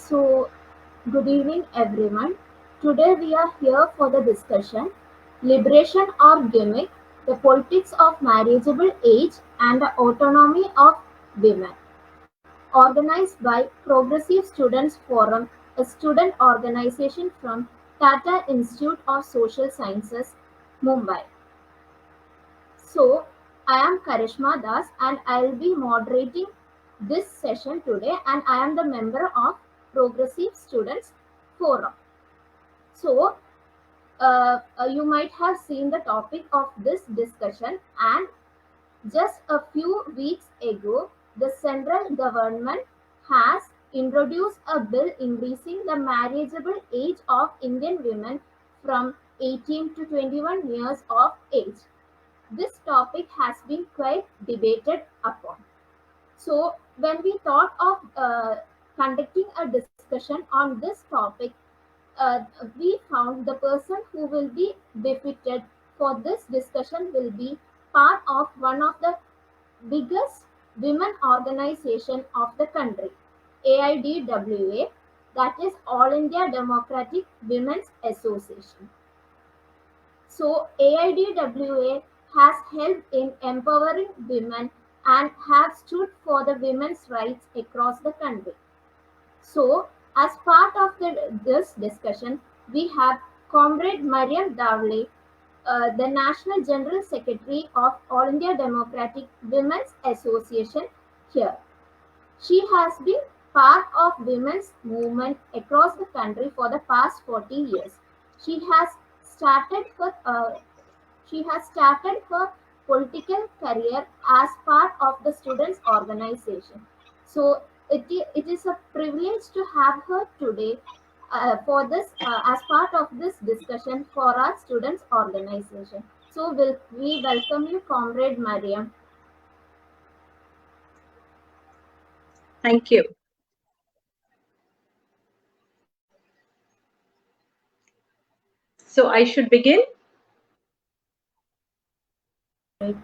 So, good evening, everyone. Today we are here for the discussion Liberation or Gimmick, the Politics of Marriageable Age and the Autonomy of Women, organized by Progressive Students Forum, a student organization from Tata Institute of Social Sciences, Mumbai. So, I am Karishma Das and I will be moderating this session today, and I am the member of Progressive Students Forum. So, you might have seen the topic of this discussion, and just a few weeks ago, the central government has introduced a bill increasing the marriageable age of Indian women from 18 to 21 years of age. This topic has been quite debated upon. So, when we thought of conducting a discussion on this topic, we found the person who will be befitted for this discussion will be part of one of the biggest women organization of the country, AIDWA, that is All India Democratic Women's Association. So AIDWA has helped in empowering women and have stood for the women's rights across the country. So, as part of this discussion, we have Comrade Mariam Davle, the National General Secretary of All India Democratic Women's Association here. She has been part of women's movement across the country for the past 40 years. She has started her she has started her political career as part of the students' organization. So it is a privilege to have her today for this as part of this discussion for our students' organization. So we welcome you, Comrade Mariam. Thank you. So I should begin? Right.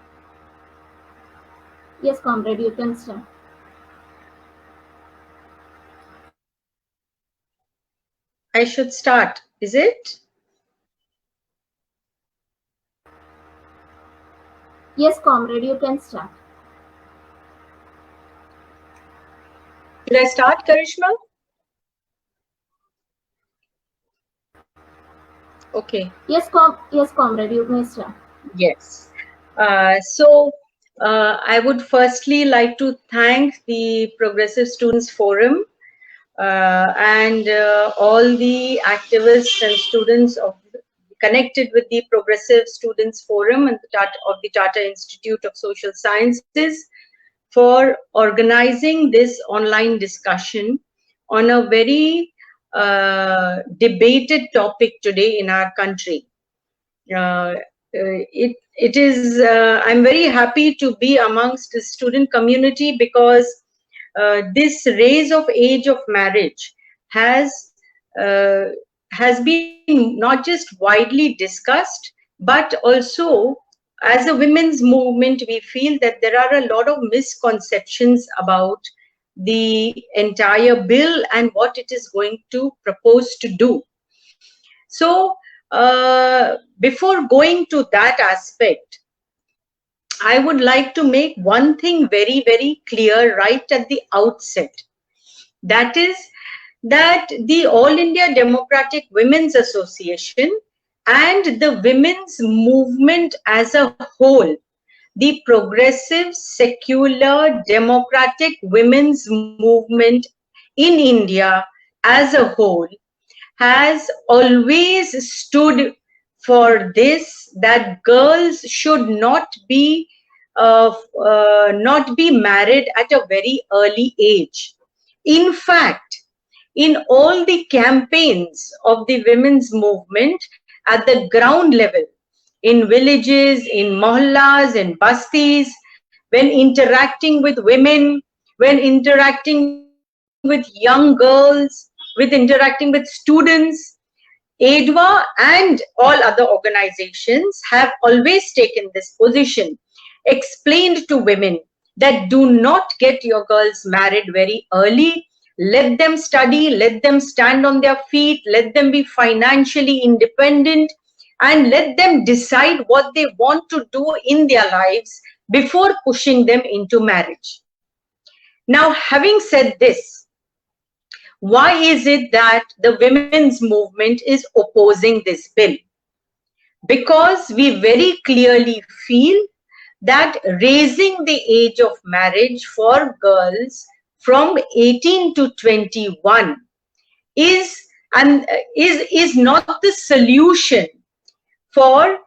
Yes, Comrade, you can start. I should start, is it? Yes, Comrade, you can start. Should I start, Karishma? Okay. Yes, Comrade, you may start. Yes. I would firstly like to thank the Progressive Students Forum and all the activists and students connected with the Progressive Students Forum and the Tata Institute of Social Sciences for organizing this online discussion on a very debated topic today in our country. I'm very happy to be amongst the student community because this raise of age of marriage uh, has been not just widely discussed, but also as a women's movement, we feel that there are a lot of misconceptions about the entire bill and what it is going to propose to do. So, before going to that aspect, I would like to make one thing very, very clear right at the outset. That is that the All India Democratic Women's Association and the women's movement as a whole, the progressive, secular, democratic women's movement in India as a whole, has always stood for this, that girls should not be married at a very early age. In fact, in all the campaigns of the women's movement at the ground level, in villages, in mohallas, in bastis, when interacting with women, when interacting with young girls, with interacting with students, ADWA and all other organizations have always taken this position, explained to women that do not get your girls married very early. let them study, let them stand on their feet, let them be financially independent, and let them decide what they want to do in their lives before pushing them into marriage. Now, having said this, why is it that the women's movement is opposing this bill? Because we very clearly feel that raising the age of marriage for girls from 18 to 21 is not the solution for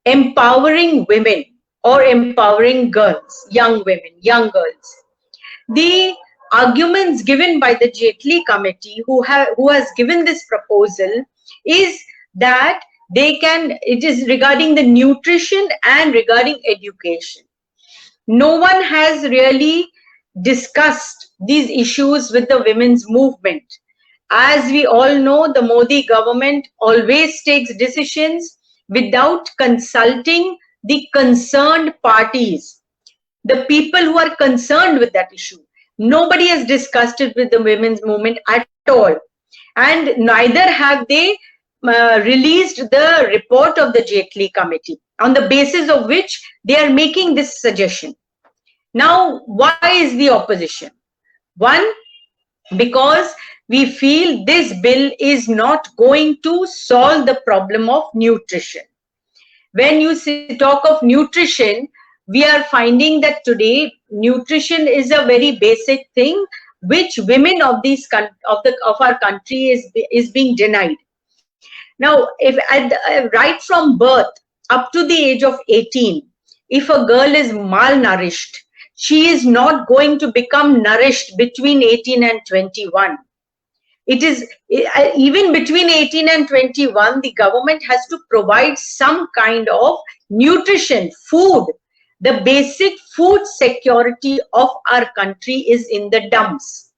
empowering women or empowering girls, young women, young girls. The arguments given by the Jaitley committee, who has given this proposal, is that it is regarding the nutrition and regarding education. No one has really discussed these issues with the women's movement. As we all know, the Modi government always takes decisions without consulting the concerned parties, the people who are concerned with that issue. Nobody has discussed it with the women's movement at all. And neither have they released the report of the Jaitley committee, on the basis of which they are making this suggestion. Now, why is the opposition? One, because we feel this bill is not going to solve the problem of nutrition. When you talk of nutrition, we are finding that today nutrition is a very basic thing which women of our country is being denied. Now, if right from birth up to the age of 18, if a girl is malnourished, she is not going to become nourished between 18 and 21. It is even between 18 and 21, the government has to provide some kind of nutrition, food. The basic food security of our country is in the dumps.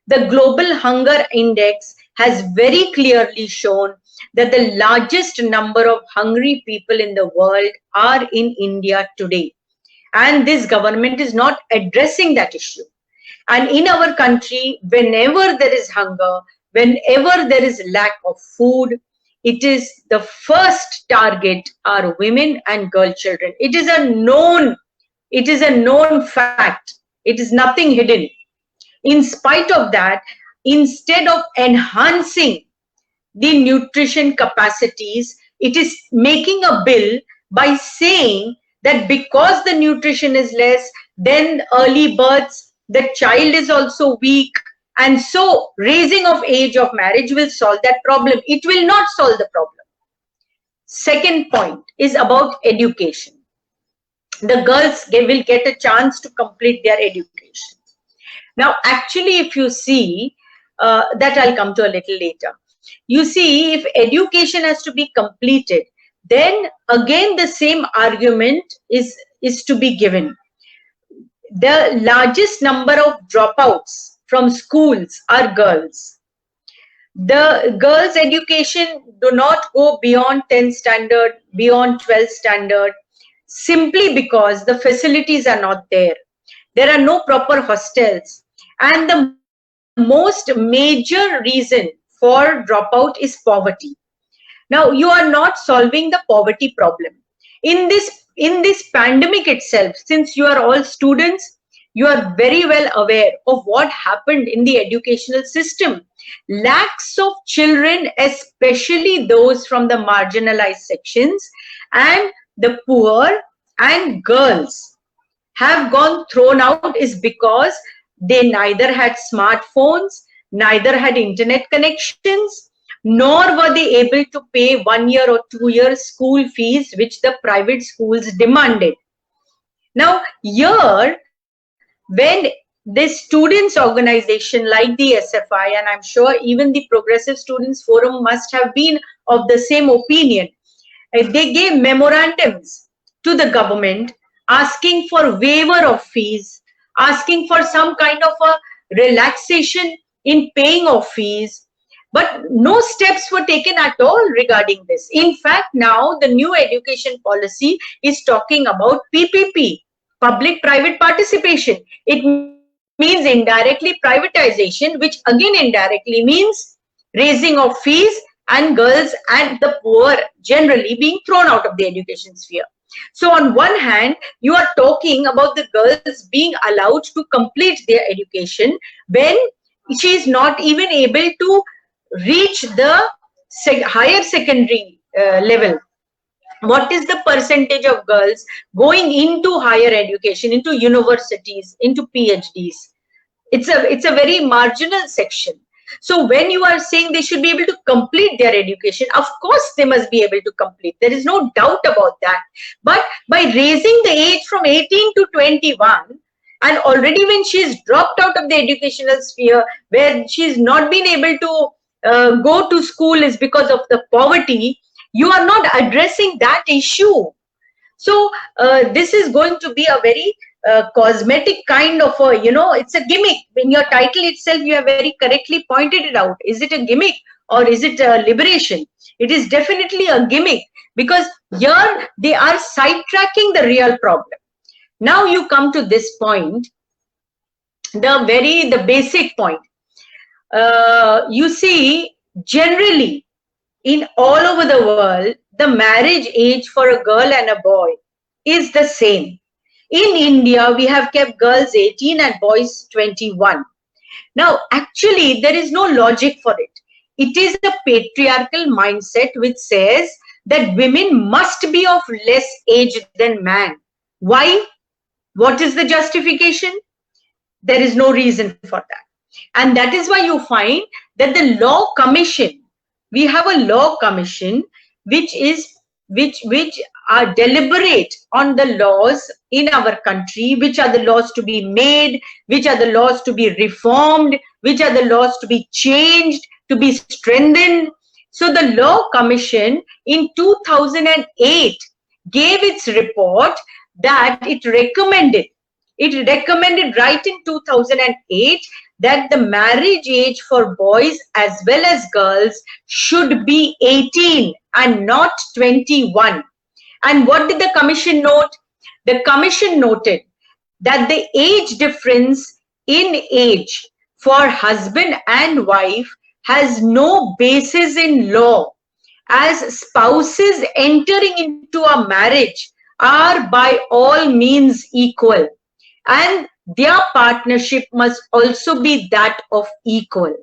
The Global Hunger Index has very clearly shown that the largest number of hungry people in the world are in India today. And this government is not addressing that issue. And in our country, whenever there is hunger, whenever there is lack of food, it is the first target are women and girl children. It is a known fact. It is nothing hidden. In spite of that, instead of enhancing the nutrition capacities, it is making a bill by saying that because the nutrition is less, then early births, the child is also weak, and so raising of age of marriage will solve that problem. It will not solve the problem. Second point is about education. The girls will get a chance to complete their education. Now, actually, if you see, that I'll come to a little later. You see, if education has to be completed, then again the same argument is to be given. The largest number of dropouts from schools are girls. The girls' education do not go beyond 10th standard, beyond 12th standard, simply because the facilities are not there. There are no proper hostels. And the most major reason for dropout is poverty. Now, you are not solving the poverty problem. In this pandemic itself, since you are all students, you are very well aware of what happened in the educational system. Lakhs of children, especially those from the marginalized sections and the poor and girls, have gone thrown out is because they neither had smartphones, neither had internet connections, nor were they able to pay 1 year or 2 years school fees, which the private schools demanded. Now, here, when the students' organization like the SFI, and I'm sure even the Progressive Students Forum must have been of the same opinion, they gave memorandums to the government asking for waiver of fees, asking for some kind of a relaxation in paying of fees, but no steps were taken at all regarding this. In fact, now the new education policy is talking about PPP, public-private participation. It means indirectly privatization, which again indirectly means raising of fees and girls and the poor generally being thrown out of the education sphere. So on one hand, you are talking about the girls being allowed to complete their education when she is not even able to reach the higher secondary level. What is the percentage of girls going into higher education, into universities, into PhDs? It's a very marginal section. So when you are saying they should be able to complete their education, of course they must be able to complete. There is no doubt about that. But by raising the age from 18 to 21, and already when she's dropped out of the educational sphere, where she's not been able to go to school is because of the poverty, you are not addressing that issue. So this is going to be a very cosmetic kind of a, it's a gimmick. In your title itself, you have very correctly pointed it out. Is it a gimmick or is it a liberation? It is definitely a gimmick, because here they are sidetracking the real problem. Now you come to this point, the basic point. You see, generally in all over the world, the marriage age for a girl and a boy is the same. In India, we have kept girls 18 and boys 21. Now, actually, there is no logic for it. It is a patriarchal mindset which says that women must be of less age than man. Why? What is the justification? There is no reason for that. And that is why you find that the law commission, we have a law commission which are deliberate on the laws in our country, which are the laws to be made, which are the laws to be reformed, which are the laws to be changed, to be strengthened. So the law commission in 2008 gave its report that it recommended right in 2008 that the marriage age for boys as well as girls should be 18 and not 21. And what did the commission note? The commission noted that the age difference in age for husband and wife has no basis in law, as spouses entering into a marriage are by all means equal, and their partnership must also be that of equal.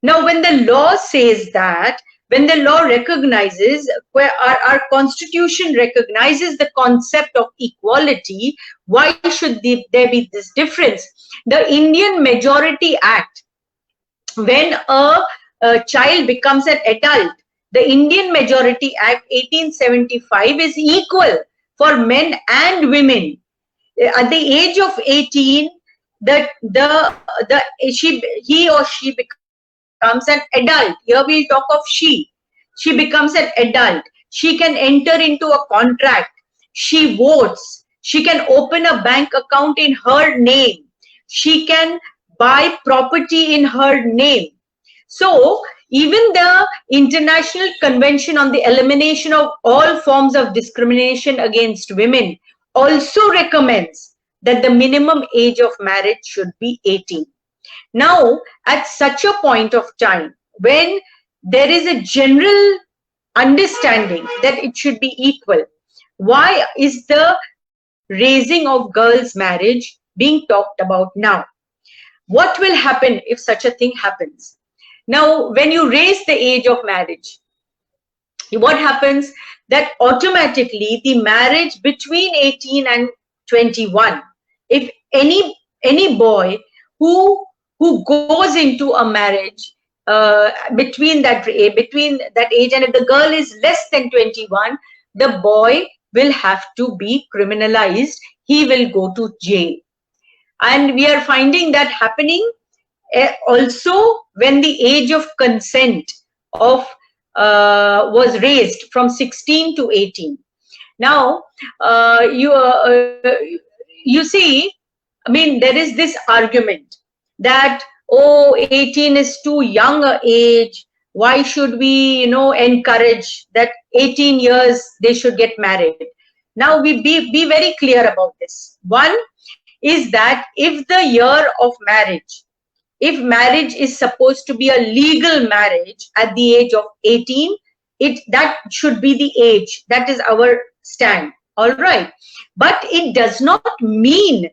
Now, when the law says that, when the law recognizes, where our constitution recognizes the concept of equality, why should there be this difference? The Indian Majority Act, when a child becomes an adult, the Indian Majority Act 1875 is equal for men and women. At the age of 18, he or she becomes an adult. Here we'll talk of she. She becomes an adult. She can enter into a contract. She votes. She can open a bank account in her name. She can buy property in her name. So even the International Convention on the Elimination of All Forms of Discrimination Against Women also recommends that the minimum age of marriage should be 18. Now, at such a point of time, when there is a general understanding that it should be equal, why is the raising of girls' marriage being talked about now? What will happen if such a thing happens? Now, when you raise the age of marriage, what happens? That automatically the marriage between 18 and 21, if any boy who goes into a marriage between that age, and if the girl is less than 21, the boy will have to be criminalized. He will go to jail. And we are finding that happening also when the age of consent of was raised from 16 to 18. Now, you see, I mean, there is this argument that, oh, 18 is too young a age. Why should we, encourage that 18 years they should get married? Now, we be very clear about this. One, is that if the year of marriage, if marriage is supposed to be a legal marriage at the age of 18, that should be the age. That is our stand. All right. But it does not mean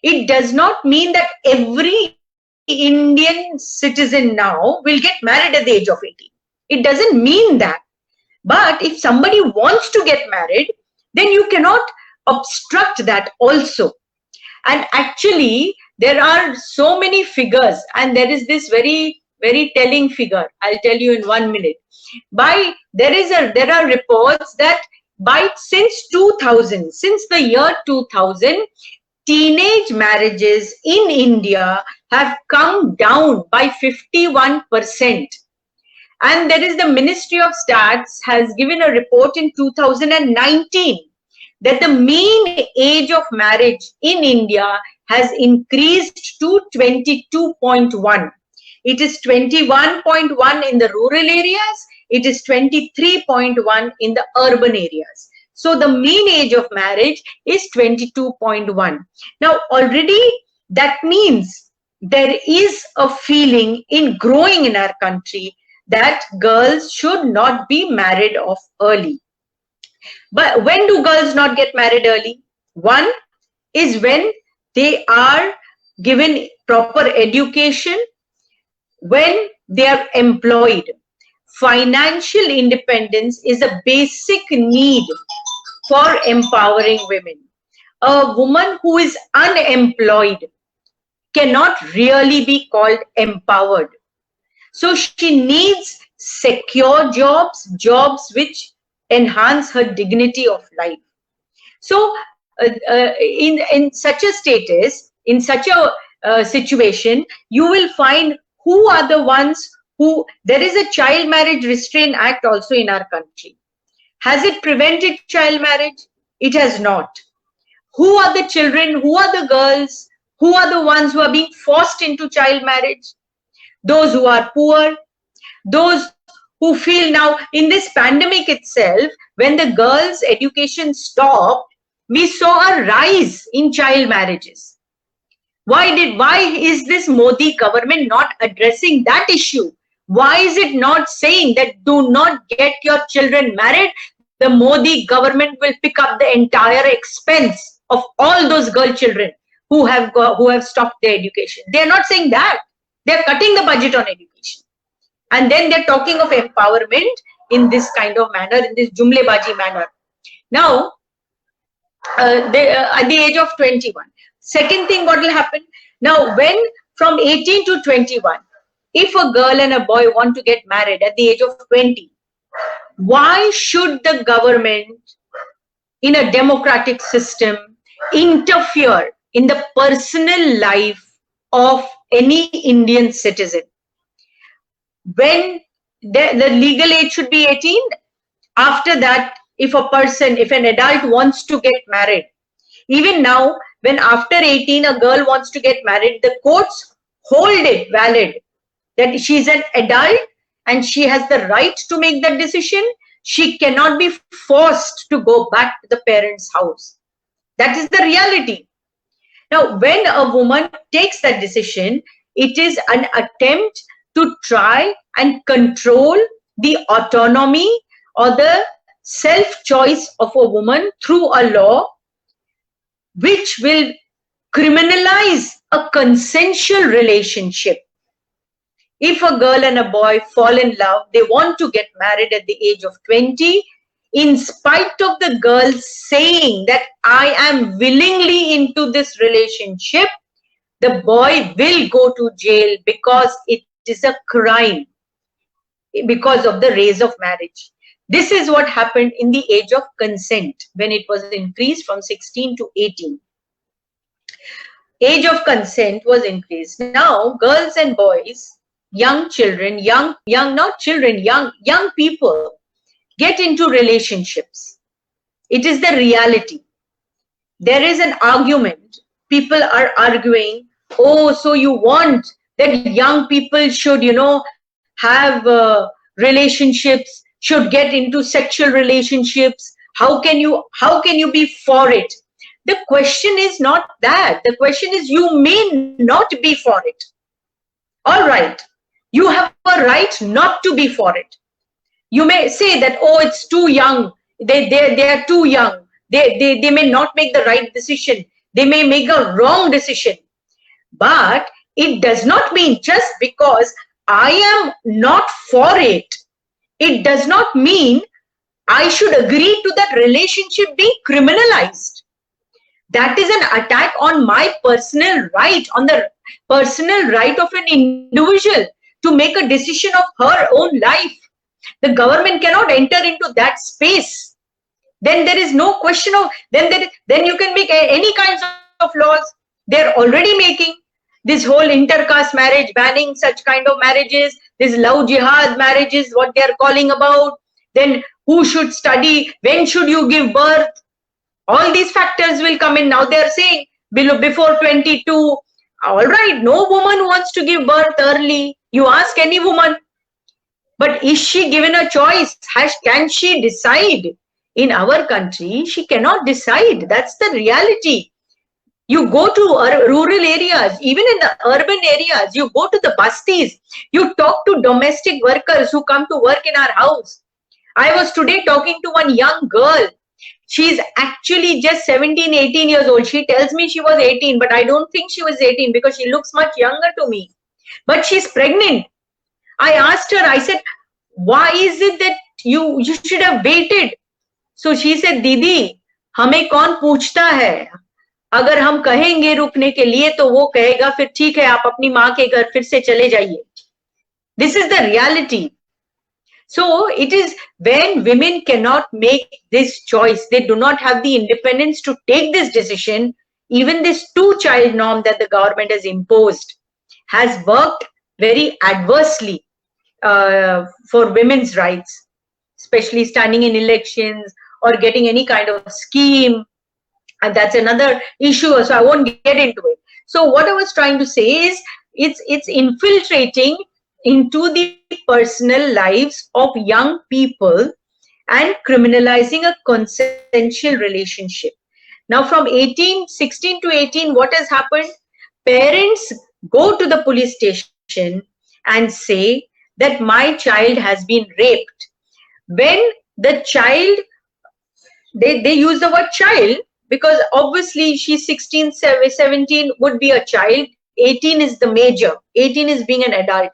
that every Indian citizen now will get married at the age of 18. It doesn't mean that. But if somebody wants to get married, then you cannot obstruct that also. And actually, there are so many figures, and there is this very, very telling figure. I'll tell you in 1 minute. There are reports that since the year 2000, teenage marriages in India have come down by 51%. And there is the Ministry of Stats has given a report in 2019 that the mean age of marriage in India has increased to 22.1. It is 21.1 in the rural areas. It is 23.1 in the urban areas. So the mean age of marriage is 22.1. Now already that means there is a feeling in growing in our country that girls should not be married off early. But when do girls not get married early? One is when they are given proper education, when they are employed. Financial independence is a basic need for empowering women. A woman who is unemployed cannot really be called empowered. So she needs secure jobs which enhance her dignity of life. So in such a status, in such a situation, you will find who are the ones who, there is a Child Marriage Restraint Act also in our country. Has it prevented child marriage? It has not. Who are the children? Who are the girls? Who are the ones who are being forced into child marriage? Those who are poor, those who feel now in this pandemic itself, when the girls' education stopped, we saw a rise in child marriages. Why is this Modi government not addressing that issue? Why is it not saying that do not get your children married? The Modi government will pick up the entire expense of all those girl children who have stopped their education. They are not saying that. They are cutting the budget on education. And then they're talking of empowerment in this kind of manner, in this jumlebaji manner. Now, at the age of 21. Second thing, what will happen? Now, when from 18 to 21, if a girl and a boy want to get married at the age of 20, why should the government in a democratic system interfere in the personal life of any Indian citizen? When the legal age should be 18, after that, if an adult wants to get married, even now, when after 18 a girl wants to get married, the courts hold it valid that she's an adult and she has the right to make that decision. She cannot be forced to go back to the parents' house. That is the reality. Now, when a woman takes that decision, it is an attempt to try and control the autonomy or the self-choice of a woman through a law which will criminalize a consensual relationship. If a girl and a boy fall in love, they want to get married at the age of 20, in spite of the girl saying that I am willingly into this relationship, the boy will go to jail because it is a crime because of the raise of marriage. This is what happened in the age of consent when it was increased from 16 to 18. Age of consent was increased. Now, girls and boys, young children, young people get into relationships. It is the reality. There is an argument. People are arguing, oh, so you want that young people should, have relationships, should get into sexual relationships. How can you be for it? The question is not that. The question is you may not be for it. All right. You have a right not to be for it. You may say that, oh, it's too young. They are too young. They may not make the right decision. They may make a wrong decision. But it does not mean just because I am not for it, it does not mean I should agree to that relationship being criminalized. That is an attack on my personal right, on the personal right of an individual to make a decision of her own life. The government cannot enter into that space. Then there is no question of, then you can make any kinds of laws. They're already making this whole intercaste marriage, banning such kind of marriages, this love jihad marriages, what they're calling about. Then who should study, when should you give birth? All these factors will come in. Now they're saying before 22. All right, no woman wants to give birth early. You ask any woman. But is she given a choice? Can she decide? In our country, she cannot decide. That's the reality. You go to rural areas, even in the urban areas, you go to the bastis, you talk to domestic workers who come to work in our house. I was today talking to one young girl. She's actually just 17, 18 years old. She tells me she was 18, but I don't think she was 18 because she looks much younger to me. But she's pregnant. I asked her, I said, why is it that you should have waited? So she said, Didi, हमें कौन पूछता है? अगर हम कहेंगे रुकने के लिए तो वो कहेगा फिर ठीक है आप अपनी माँ के घर फिर से चले जाइए. This is the reality. So it is when women cannot make this choice, they do not have the independence to take this decision. Even this two-child norm that the government has imposed has worked very adversely for women's rights, especially standing in elections or getting any kind of scheme. And that's another issue, so I won't get into it. So what I was trying to say is it's infiltrating into the personal lives of young people and criminalizing a consensual relationship. Now from 16 to 18, what has happened? Parents go to the police station and say that my child has been raped. When the child, they use the word child because obviously she's 16, 17 would be a child, 18 is the major, 18 is being an adult.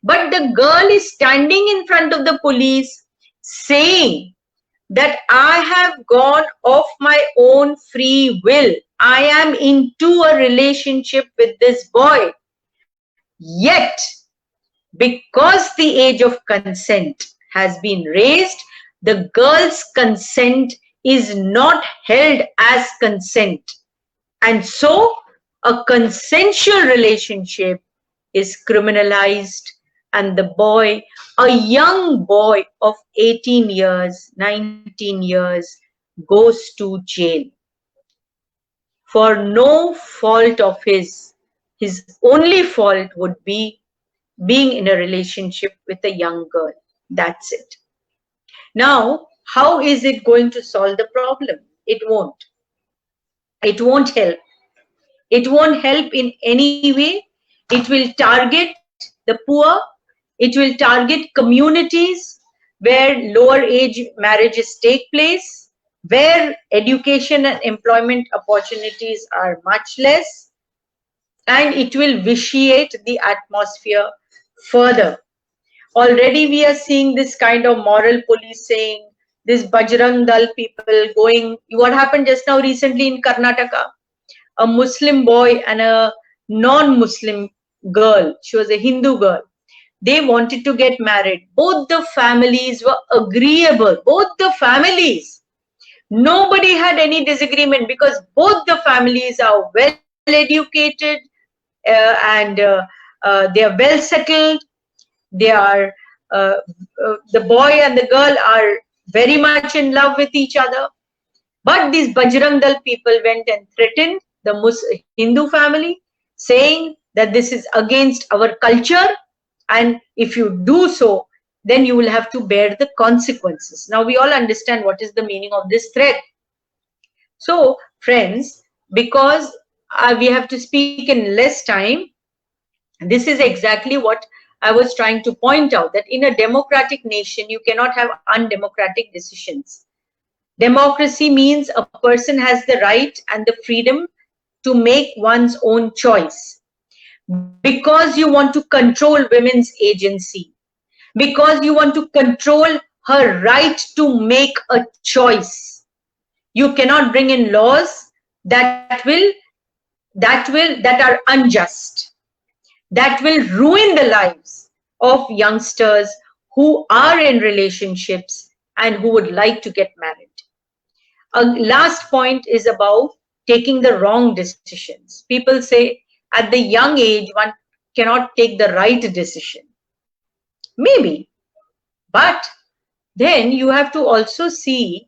But the girl is standing in front of the police saying that I have gone off my own free will. I am into a relationship with this boy. Yet, because the age of consent has been raised, the girl's consent is not held as consent. And so, a consensual relationship is criminalized, and the boy, a young boy of 18 years, 19 years, goes to jail for no fault of his. His only fault would be being in a relationship with a young girl. That's it. Now, how is it going to solve the problem? It won't. It won't help. It won't help in any way. It will target the poor. It will target communities where lower age marriages take place, where education and employment opportunities are much less, and it will vitiate the atmosphere further. Already we are seeing this kind of moral policing, this Bajrang Dal people going. What happened just now recently in Karnataka? A Muslim boy and a non-Muslim girl, she was a Hindu girl, they wanted to get married. Both the families were agreeable, both the families. Nobody had any disagreement because both the families are well educated and they are well settled. They are, the boy and the girl are very much in love with each other. But these Bajrang Dal people went and threatened the Hindu family, saying that this is against our culture, and if you do so, then you will have to bear the consequences. Now we all understand what is the meaning of this threat. So, friends, because we have to speak in less time, this is exactly what I was trying to point out, that in a democratic nation, you cannot have undemocratic decisions. Democracy means a person has the right and the freedom to make one's own choice, because you want to control women's agency, because you want to control her right to make a choice. You cannot bring in laws that are unjust, that will ruin the lives of youngsters who are in relationships and who would like to get married. A last point is about taking the wrong decisions. People say at the young age one cannot take the right decision. Maybe, but then you have to also see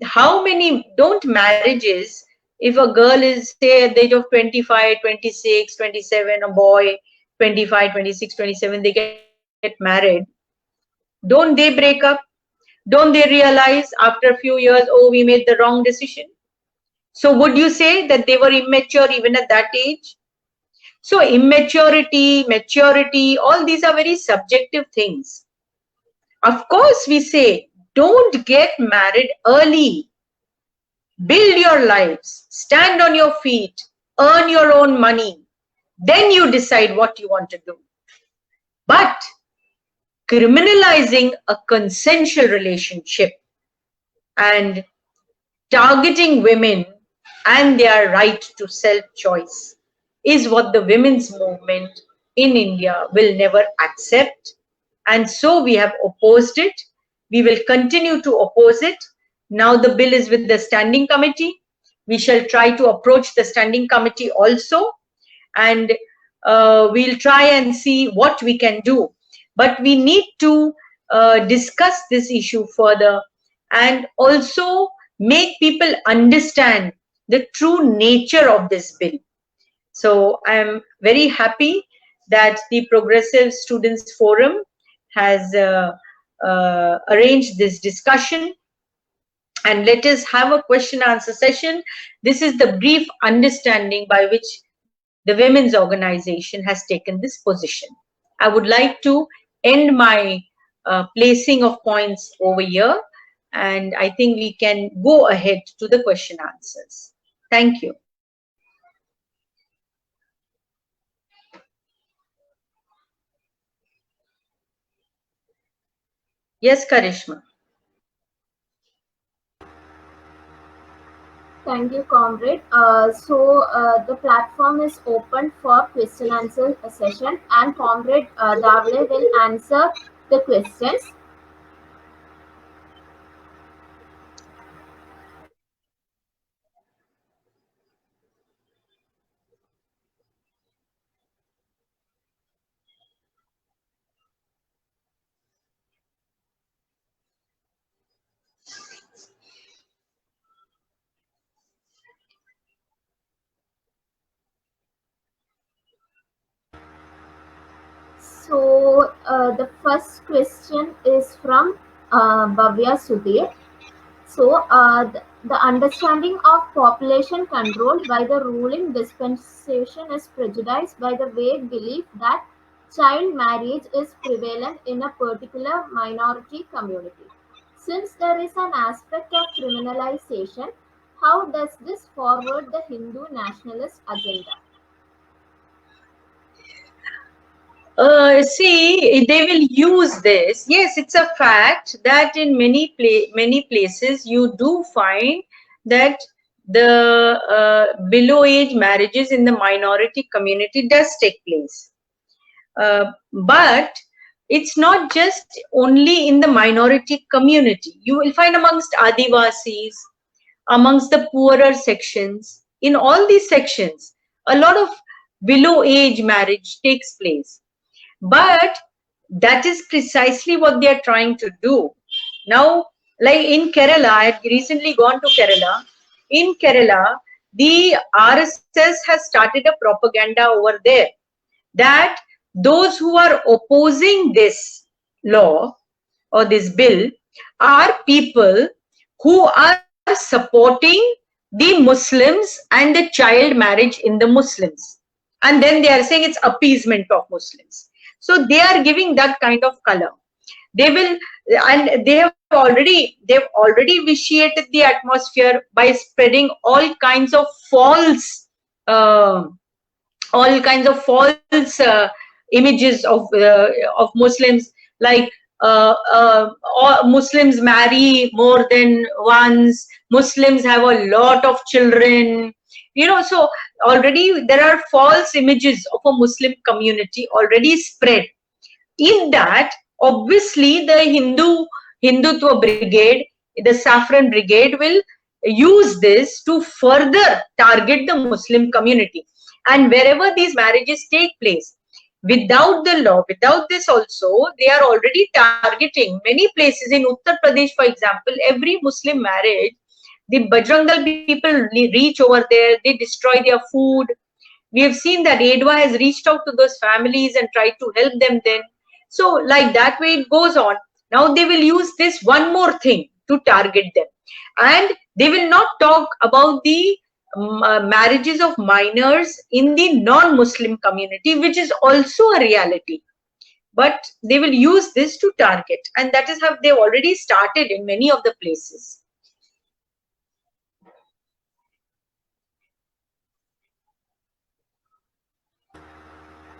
how many don't marriages, if a girl is say at the age of 25, 26, 27, a boy 25, 26, 27, they get married, don't they break up? Don't they realize after a few years, oh, we made the wrong decision? So would you say that they were immature even at that age? So immaturity, maturity, all these are very subjective things. Of course, we say don't get married early. Build your lives, stand on your feet, earn your own money. Then you decide what you want to do. But criminalizing a consensual relationship and targeting women and their right to self-choice is what the women's movement in India will never accept. And so we have opposed it. We will continue to oppose it. Now the bill is with the standing committee. We shall try to approach the standing committee also, and we'll try and see what we can do. But we need to discuss this issue further and also make people understand the true nature of this bill. So I am very happy that the Progressive Students Forum has arranged this discussion. And let us have a question answer session. This is the brief understanding by which the women's organization has taken this position. I would like to end my placing of points over here, and I think we can go ahead to the question answers. Thank you. Yes, Karishma. Thank you, comrade. The platform is open for question answer session, and comrade Davle will answer the questions. The first question is from Bhavya Sudhir. The understanding of population control by the ruling dispensation is prejudiced by the vague belief that child marriage is prevalent in a particular minority community. Since there is an aspect of criminalization, how does this forward the Hindu nationalist agenda? See, they will use this. Yes, it's a fact that in many places you do find that the below age marriages in the minority community does take place. But it's not just only in the minority community. You will find amongst Adivasis, amongst the poorer sections, in all these sections, a lot of below age marriage takes place. But that is precisely what they are trying to do. Now, like in Kerala, I had recently gone to Kerala. In Kerala, the RSS has started a propaganda over there that those who are opposing this law or this bill are people who are supporting the Muslims and the child marriage in the Muslims. And then they are saying it's appeasement of Muslims. So they are giving that kind of color. They will, and they've already vitiated the atmosphere by spreading uh, all kinds of false images of Muslims, like all Muslims marry more than once, Muslims have a lot of children, so already there are false images of a Muslim community already spread. In that, obviously, the Hindutva brigade, the Saffron brigade, will use this to further target the Muslim community. And wherever these marriages take place, without the law, without this also, they are already targeting many places in Uttar Pradesh, for example. Every Muslim marriage, the Bajrang Dal people reach over there, they destroy their food. We have seen that ADWA has reached out to those families and tried to help them then. So like that way it goes on. Now they will use this one more thing to target them. And they will not talk about the marriages of minors in the non-Muslim community, which is also a reality. But they will use this to target. And that is how they've already started in many of the places.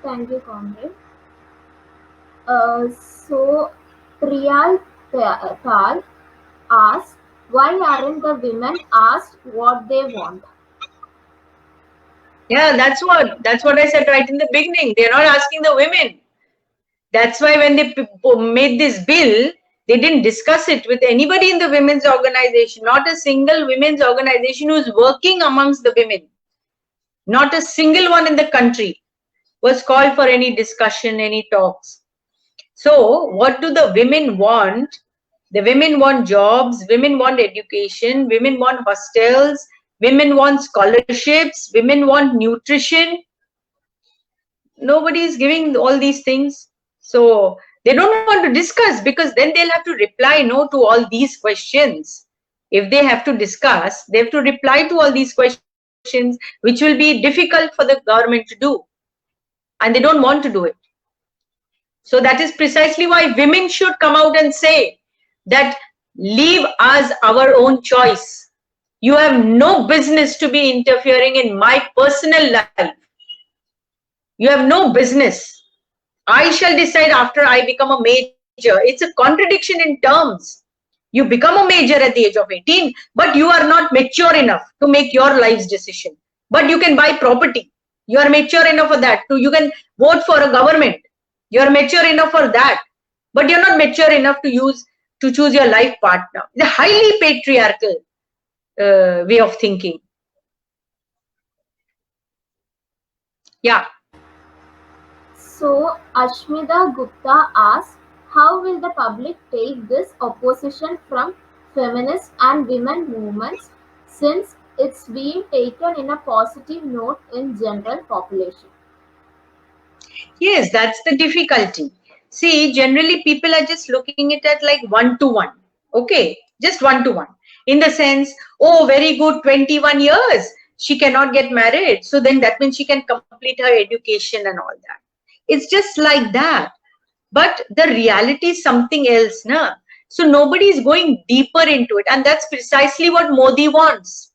Thank you, comrade. So, Priyal Thal asked, why aren't the women asked what they want? Yeah, that's what I said right in the beginning. They're not asking the women. That's why when they made this bill, they didn't discuss it with anybody in the women's organization. Not a single women's organization who's working amongst the women. Not a single one in the country was called for any discussion, any talks. So what do the women want? The women want jobs, women want education, women want hostels, women want scholarships, women want nutrition. Nobody is giving all these things. So they don't want to discuss, because then they'll have to reply no to all these questions. If they have to discuss, they have to reply to all these questions, which will be difficult for the government to do. And they don't want to do it. So that is precisely why women should come out and say that leave us our own choice. You have no business to be interfering in my personal life. You have no business. I shall decide after I become a major. It's a contradiction in terms. You become a major at the age of 18, but you are not mature enough to make your life's decision. But you can buy property. You are mature enough for that. You can vote for a government. You are mature enough for that. But you're not mature enough to choose your life partner. It's a highly patriarchal way of thinking. Yeah. So, Ashmita Gupta asked, how will the public take this opposition from feminist and women movements, since it's being taken in a positive note in general population? Yes, that's the difficulty. See, generally people are just looking at it like one to one. Okay, just one to one. In the sense, oh, very good, 21 years, she cannot get married. So then that means she can complete her education and all that. It's just like that. But the reality is something else, na? So nobody is going deeper into it. And that's precisely what Modi wants.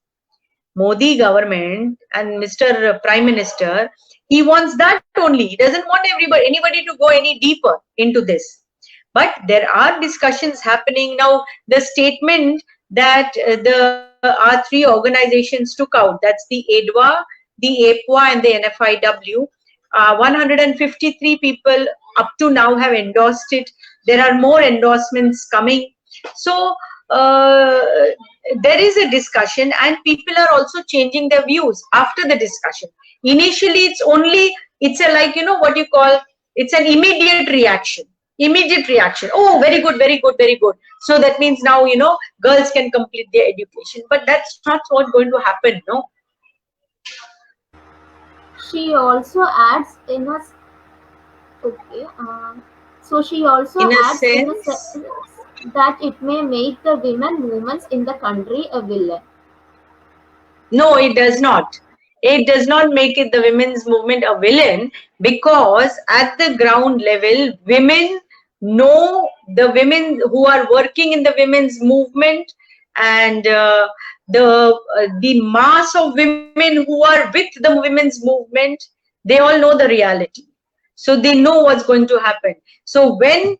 Modi government and Mr. Prime Minister, he wants that only. He doesn't want anybody to go any deeper into this. But there are discussions happening now. The statement that the our three organizations took out, that's the ADWA, the APWA, and the NFIW. 153 people up to now have endorsed it. There are more endorsements coming. So there is a discussion, and people are also changing their views after the discussion. Initially, it's a, like, what you call, it's an immediate reaction. Oh, very good, very good, very good. So that means now, girls can complete their education. But that's not what's going to happen, no? She also adds in a okay. So she also In a adds in a sense, that it may make the women movements in the country a villain. No, it does not. It does not make it the women's movement a villain, because at the ground level, women know, the women who are working in the women's movement, and the mass of women who are with the women's movement, they all know the reality. So they know what's going to happen. So when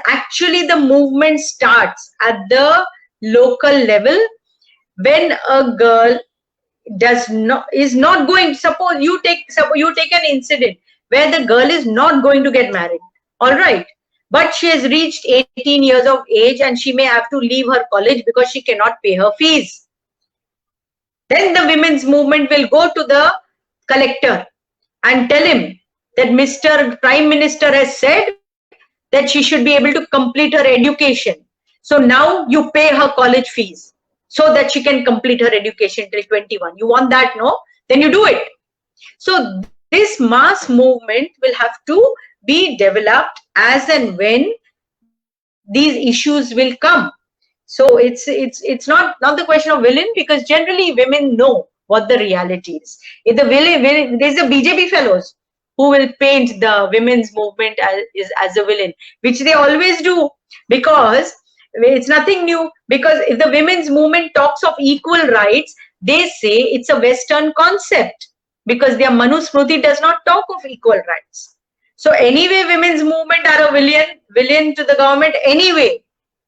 actually the movement starts at the local level, when a girl does not is not going, suppose you take an incident where the girl is not going to get married, all right, but she has reached 18 years of age and she may have to leave her college because she cannot pay her fees. Then the women's movement will go to the collector and tell him that Mr. Prime Minister has said that she should be able to complete her education. So now you pay her college fees so that she can complete her education till 21. You want that, no? Then you do it. So this mass movement will have to be developed as and when these issues will come. So it's not the question of villain, because generally women know what the reality is. If the villain, there's the BJP fellows who will paint the women's movement as a villain, which they always do, because it's nothing new. Because if the women's movement talks of equal rights, they say it's a Western concept, because their Manusmriti does not talk of equal rights. So anyway, women's movement are a villain to the government anyway,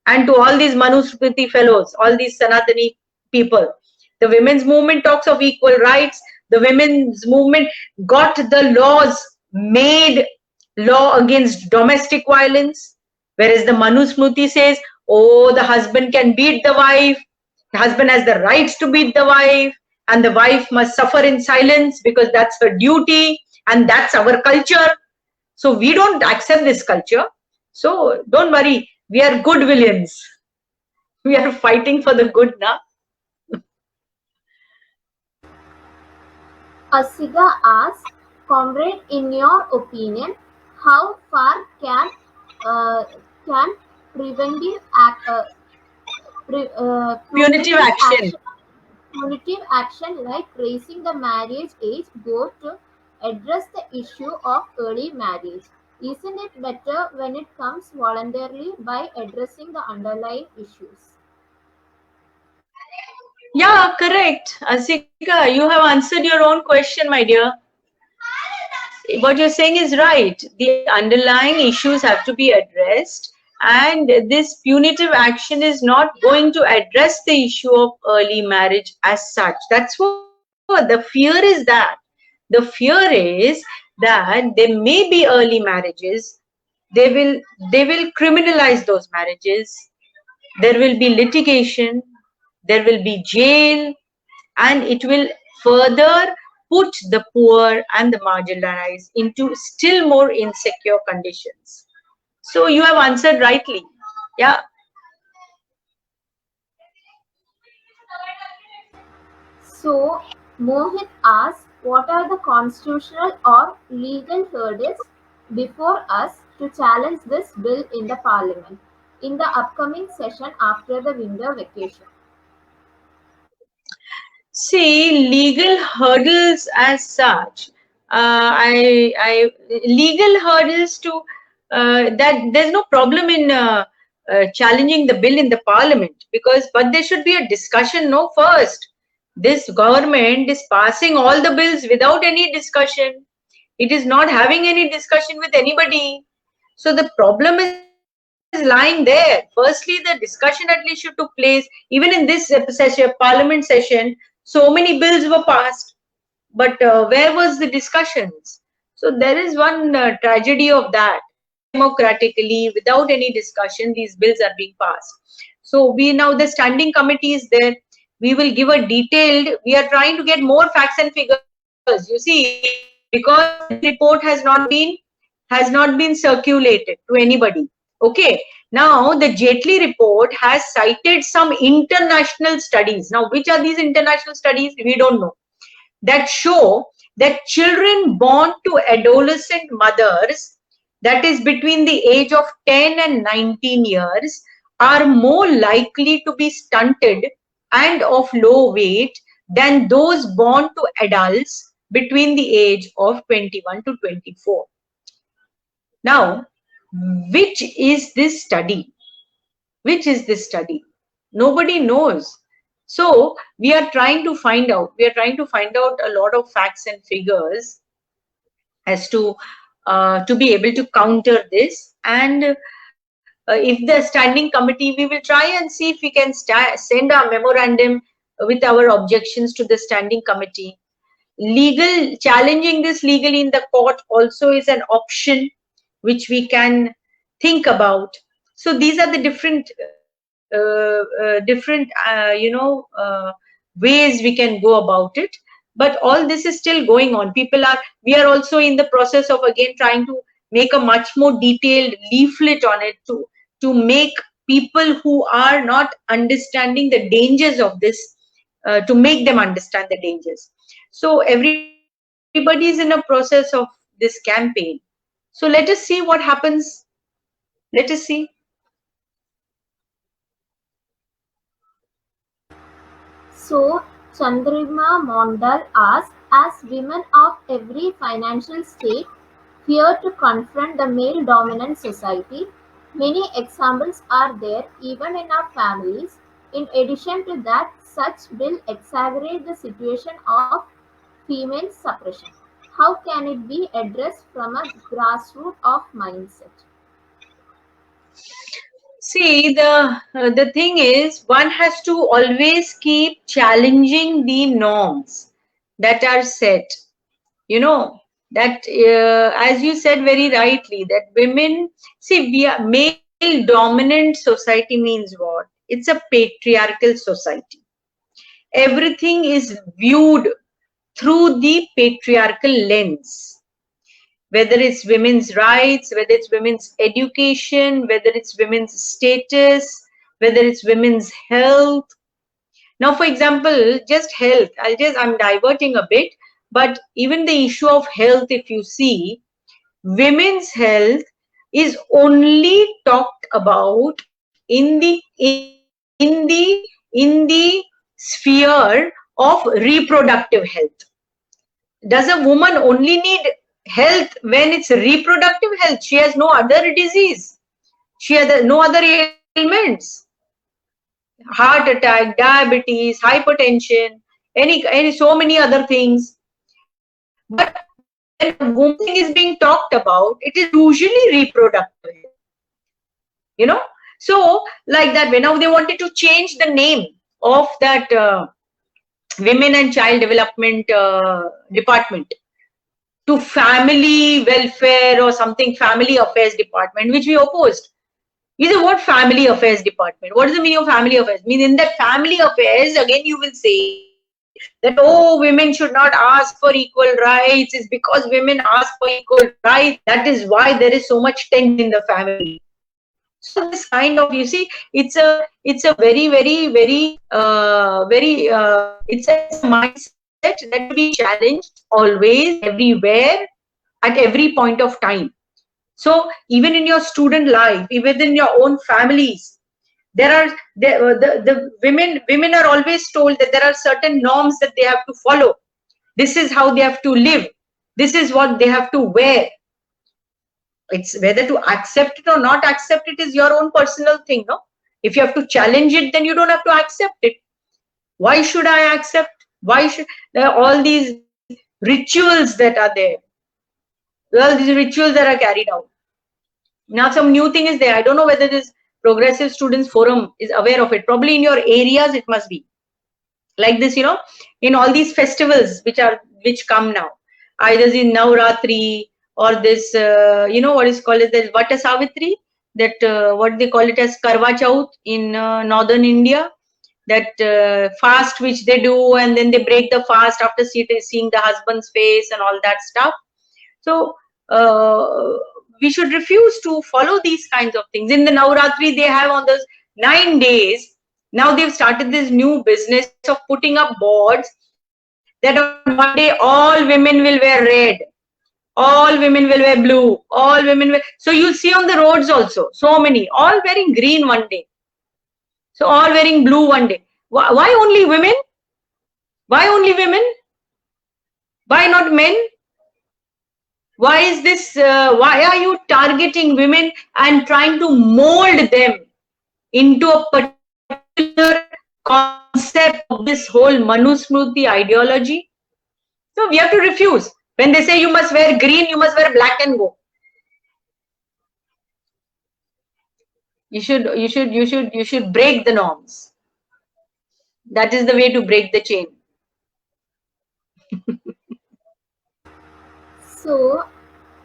and to all these Manusmriti fellows, all these Sanatani people. The women's movement talks of equal rights. The women's movement got the laws made, law against domestic violence, whereas the Manusmriti says, oh, the husband can beat the wife, the husband has the rights to beat the wife, and the wife must suffer in silence because that's her duty, and that's our culture. So we don't accept this culture. So don't worry, we are good villains. We are fighting for the good now. Asiga asks, Comrade, in your opinion, how far can preventive act, Punitive action. punitive action like raising the marriage age go to address the issue of early marriage? Isn't it better when it comes voluntarily by addressing the underlying issues? Yeah, correct. Asika, you have answered your own question, my dear. What you're saying is right. The underlying issues have to be addressed, and this punitive action is not going to address the issue of early marriage as such. That's what the fear is, that the fear is that there may be early marriages, they will criminalize those marriages, there will be litigation, there will be jail, and it will further put the poor and the marginalized into still more insecure conditions. So you have answered rightly. Yeah. So, Mohit asks, what are the constitutional or legal hurdles before us to challenge this bill in the parliament in the upcoming session after the winter vacation? See, legal hurdles as such, legal hurdles to that there's no problem in challenging the bill in the parliament, but there should be a discussion. No, first, this government is passing all the bills without any discussion. It is not having any discussion with anybody. So the problem is lying there. Firstly, the discussion at least should took place. Even in this session, parliament session, so many bills were passed, but where was the discussions? So there is one tragedy of that. Undemocratically, without any discussion, these bills are being passed. So we now, the standing committee is there. We will give a detailed. We are trying to get more facts and figures. You see, because this report has not been circulated to anybody. Okay. Now, the Jaitley report has cited some international studies. Now, which are these international studies? We don't know. That show that children born to adolescent mothers, that is between the age of 10 and 19 years, are more likely to be stunted and of low weight than those born to adults between the age of 21 to 24. Now, which is this study? Which is this study? Nobody knows. So we are trying to find out. We are trying to find out a lot of facts and figures as to be able to counter this. And if the standing committee, we will try and see if we can send a memorandum with our objections to the standing committee. Challenging this legally in the court also is an option which we can think about. So these are the different ways we can go about it. But all this is still going on. We are also in the process of again trying to make a much more detailed leaflet on it to make people who are not understanding the dangers of this, to make them understand the dangers. So everybody is in a process of this campaign. So let us see what happens. Let us see. So, Chandrima Mondal asks, as women of every financial state fear to confront the male dominant society, many examples are there even in our families. In addition to that, such will exaggerate the situation of female suppression. How can it be addressed from a grassroots of mindset? See, the thing is, one has to always keep challenging the norms that are set. You know that, as you said very rightly, that women, see, we are male dominant society means what? It's a patriarchal society. Everything is viewed through the patriarchal lens, whether it's women's rights, whether it's women's education, whether it's women's status, whether it's women's health. Now, for example, just health, I'm diverting a bit, but even the issue of health, if you see, women's health is only talked about in the sphere of reproductive health. Does a woman only need health when it's reproductive health? She has no other disease. She has no other ailments. Heart attack, diabetes, hypertension, any so many other things. But when a woman is being talked about, it is usually reproductive health. You know, so like that. When now they wanted to change the name of that Women and Child Development Department to Family Welfare or something, Family Affairs Department, which we opposed. You say, what Family Affairs Department? What is the meaning of Family Affairs? I mean, in that Family Affairs, again, you will say that, oh, women should not ask for equal rights. It's because women ask for equal rights. That is why there is so much tension in the family. So this kind of, you see, it's a very, very, it's a mindset that should be challenged always, everywhere, at every point of time. So even in your student life, even in your own families, the women are always told that there are certain norms that they have to follow. This is how they have to live. This is what they have to wear. It's whether to accept it or not accept it is your own personal thing, no? If you have to challenge it, then you don't have to accept it. Why should I accept? Why should there are all these rituals that are there? All these rituals that are carried out. Now some new thing is there. I don't know whether this Progressive Students Forum is aware of it. Probably in your areas it must be. Like this, you know, in all these festivals which come now, either in Navratri or this, what is called as the Vata Savitri, that what they call it as Karwa Chauth in northern India, that fast which they do, and then they break the fast after seeing the husband's face and all that stuff. So we should refuse to follow these kinds of things. In the Navratri, they have on those 9 days. Now they've started this new business of putting up boards that on one day all women will wear red, all women will wear blue, all women will. So you'll see on the roads also, so many, all wearing green one day. So all wearing blue one day. Why only women? Why only women? Why not men? Why is this? Why are you targeting women and trying to mold them into a particular concept of this whole Manusmriti ideology? So we have to refuse. When they say you must wear green, you must wear black and go. You should break the norms. That is the way to break the chain. So,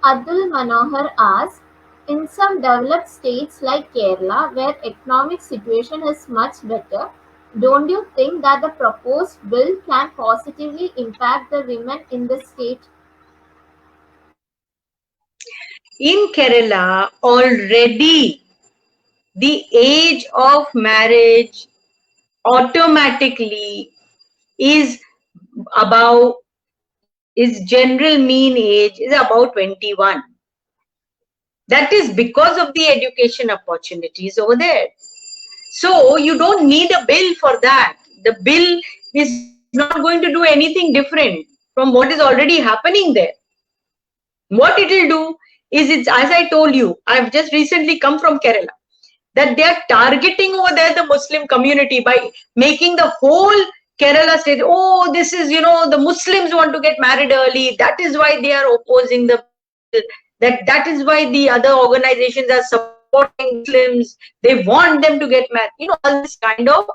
Adul Manohar asks, in some developed states like Kerala, where economic situation is much better, don't you think that the proposed bill can positively impact the women in the state? In Kerala, already the age of marriage automatically is about, is general mean age is about 21. That is because of the education opportunities over there. So you don't need a bill for that. The bill is not going to do anything different from what is already happening there. What it will do is, it's as I told you, I've just recently come from Kerala, that they are targeting over there the Muslim community by making the whole Kerala state, oh, this is, the Muslims want to get married early. That is why they are opposing the bill. That is why the other organizations are supporting Muslims. They want them to get married. All this kind of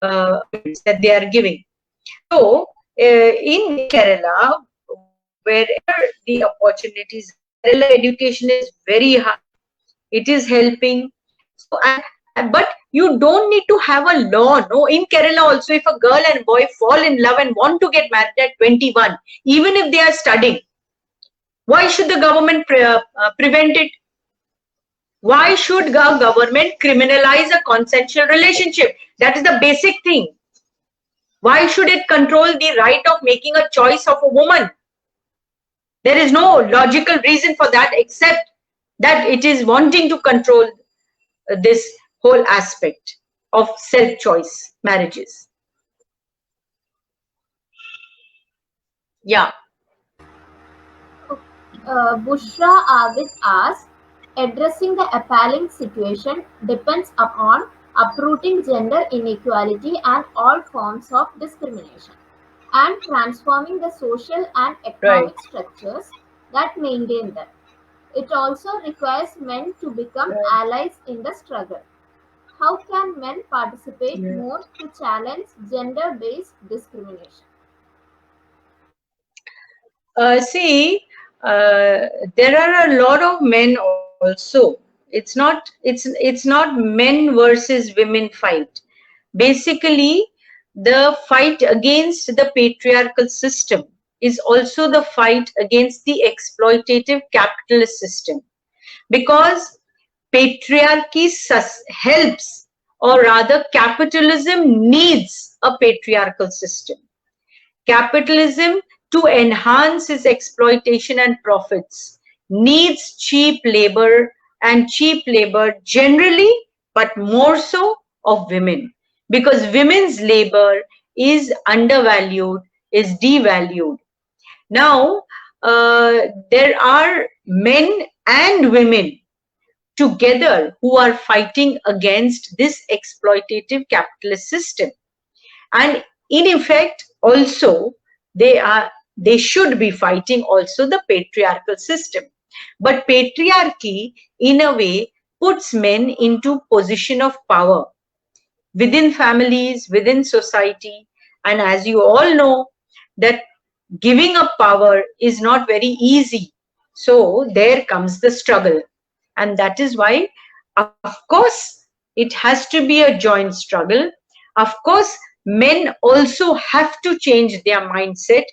arguments that they are giving. So in Kerala, wherever the opportunities, Kerala education is very high. It is helping. So, but you don't need to have a law. No, in Kerala also, if a girl and boy fall in love and want to get married at 21, even if they are studying, why should the government prevent it? Why should government criminalize a consensual relationship? That is the basic thing. Why should it control the right of making a choice of a woman? There is no logical reason for that, except that it is wanting to control this whole aspect of self-choice marriages. Yeah. Bushra Abid asks, addressing the appalling situation depends upon uprooting gender inequality and all forms of discrimination, and transforming the social and Right. economic structures that maintain them. It also requires men to become allies in the struggle. How can men participate Yeah. more to challenge gender based discrimination? See, there are a lot of men also. It's not men versus women fight. Basically, the fight against the patriarchal system is also the fight against the exploitative capitalist system, because patriarchy helps, or rather capitalism needs a patriarchal system. Capitalism, to enhance its exploitation and profits, needs cheap labor, and cheap labor generally, but more so of women, because women's labor is undervalued, is devalued. Now, there are men and women together who are fighting against this exploitative capitalist system, and in effect also they should be fighting also the patriarchal system. But patriarchy in a way puts men into position of power within families, within society, and as you all know, that giving up power is not very easy. So there comes the struggle, and that is why, of course, it has to be a joint struggle. Of course, men also have to change their mindset.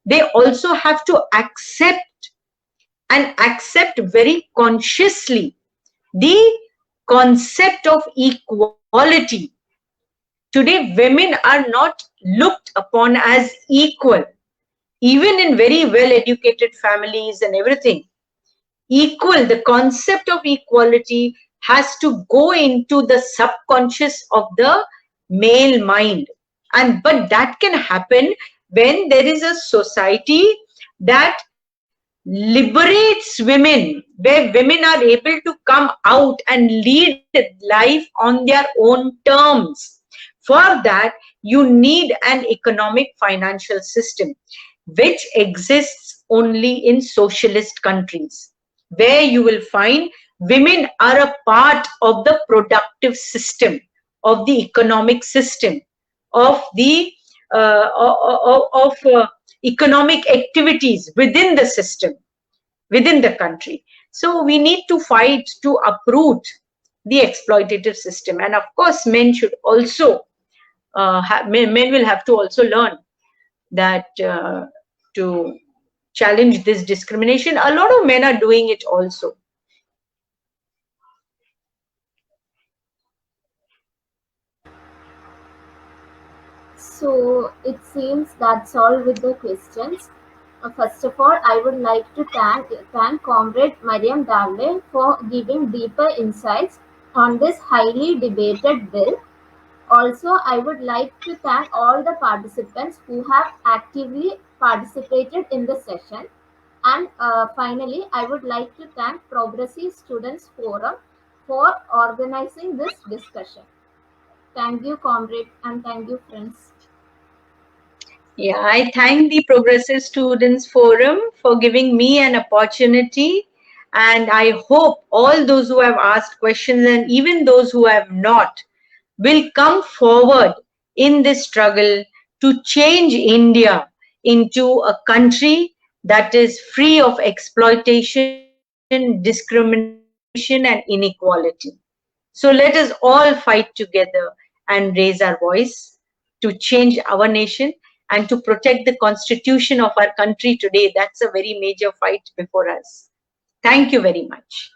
They also have to accept, and accept very consciously, the concept of equality. Today, women are not looked upon as equal, even in very well educated families and everything. Equal, the concept of equality has to go into the subconscious of the male mind, But that can happen when there is a society that liberates women, where women are able to come out and lead life on their own terms. For that, you need an economic financial system which exists only in socialist countries, where you will find women are a part of the productive system, of the economic system, of the economic activities within the system, within the country. So we need to fight to uproot the exploitative system. And of course, men should also, men will have to also learn that to challenge this discrimination. A lot of men are doing it also. So it seems that's all with the questions. First of all, I would like to thank Comrade Mariam Davle for giving deeper insights on this highly debated bill. Also, I would like to thank all the participants who have actively participated in the session. And finally, I would like to thank Progressive Students Forum for organizing this discussion. Thank you, comrade, and thank you, friends. Yeah, I thank the Progressive Students Forum for giving me an opportunity. And I hope all those who have asked questions and even those who have not will come forward in this struggle to change India into a country that is free of exploitation, discrimination, and inequality. So let us all fight together and raise our voice to change our nation and to protect the constitution of our country today. That's a very major fight before us. Thank you very much.